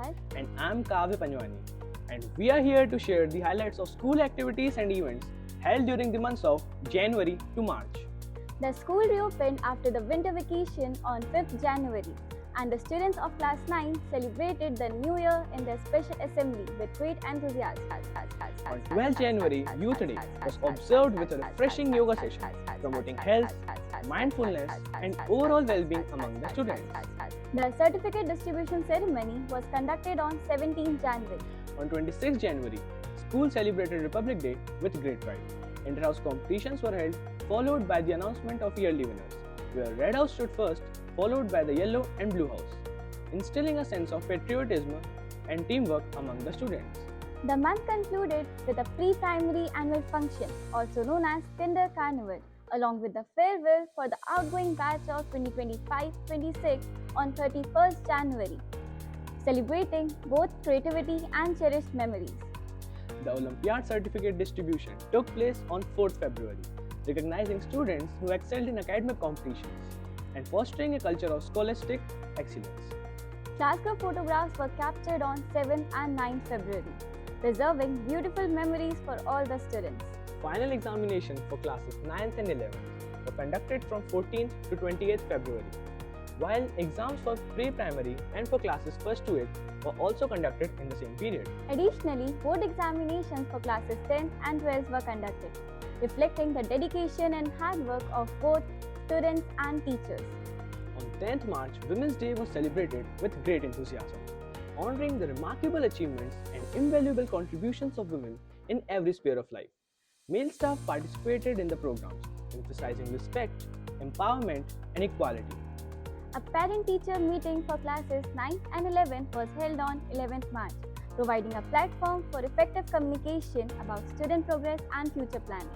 Bharat. And I'm Kavya Panjwani. And we are here to share the highlights of school activities and events held during the months of January to March. The school reopened after the winter vacation on 5th January, and the students of class 9 celebrated the new year in their special assembly with great enthusiasm. On 12th January, Youth Day was observed with a refreshing yoga session promoting health, mindfulness, and overall well-being among the students. The certificate distribution ceremony was conducted on 17th January. On 26th January, school celebrated Republic Day with great pride. Inter-house competitions were held, followed by the announcement of yearly winners, where Red House stood first, followed by the Yellow and Blue House, instilling a sense of patriotism and teamwork among the students. The month concluded with a pre-primary annual function, also known as Kinder Carnival, along with the farewell for the outgoing batch of 2025-26 on 31st January, celebrating both creativity and cherished memories. The Olympiad certificate distribution took place on 4th February, recognizing students who excelled in academic competitions and fostering a culture of scholastic excellence. Class group photographs were captured on 7th and 9th February, preserving beautiful memories for all the students. Final examinations for classes 9th and 11th were conducted from 14th to 28th February, while exams for pre-primary and for classes 1st to 8th were also conducted in the same period. Additionally, board examinations for classes 10th and 12th were conducted, reflecting the dedication and hard work of both students and teachers. On 10th March, Women's Day was celebrated with great enthusiasm, honoring the remarkable achievements and invaluable contributions of women in every sphere of life. Male staff participated in the programs, emphasizing respect, empowerment, and equality. A parent-teacher meeting for classes 9th and 11th was held on 11th March, providing a platform for effective communication about student progress and future planning.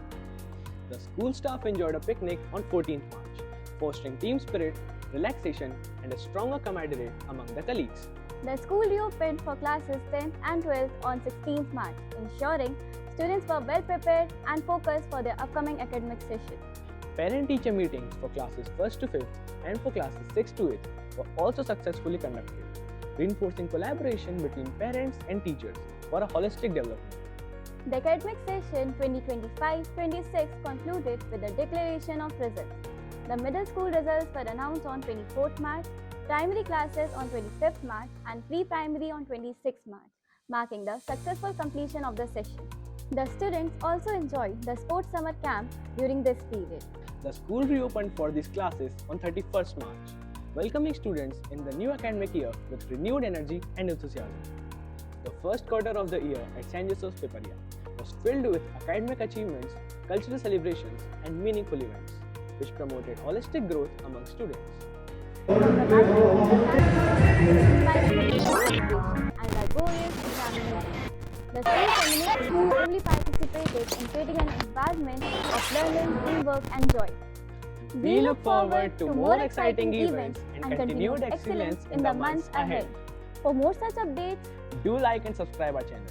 The school staff enjoyed a picnic on 14th March, fostering team spirit, relaxation, and a stronger camaraderie among the colleagues. The school reopened for classes 10th and 12th on 16th March, ensuring students were well prepared and focused for their upcoming academic session. Parent-teacher meetings for classes 1st to 5th and for classes 6th to 8th were also successfully conducted, reinforcing collaboration between parents and teachers for a holistic development. The academic session 2025-26 concluded with the declaration of results. The middle school results were announced on 24th March, primary classes on 25th March, and pre-primary on 26th March, marking the successful completion of the session. The students also enjoyed the sports summer camp during this period. The school reopened for these classes on 31st March, welcoming students in the new academic year with renewed energy and enthusiasm. The first quarter of the year at St. Joseph's Piparia was filled with academic achievements, cultural celebrations, and meaningful events, which promoted holistic growth among students. And our goal is examination. The school community actively participated in creating an environment of learning, teamwork, and joy. We look forward to more exciting events and continued excellence in the months ahead. For more such updates, Do like and subscribe our channel.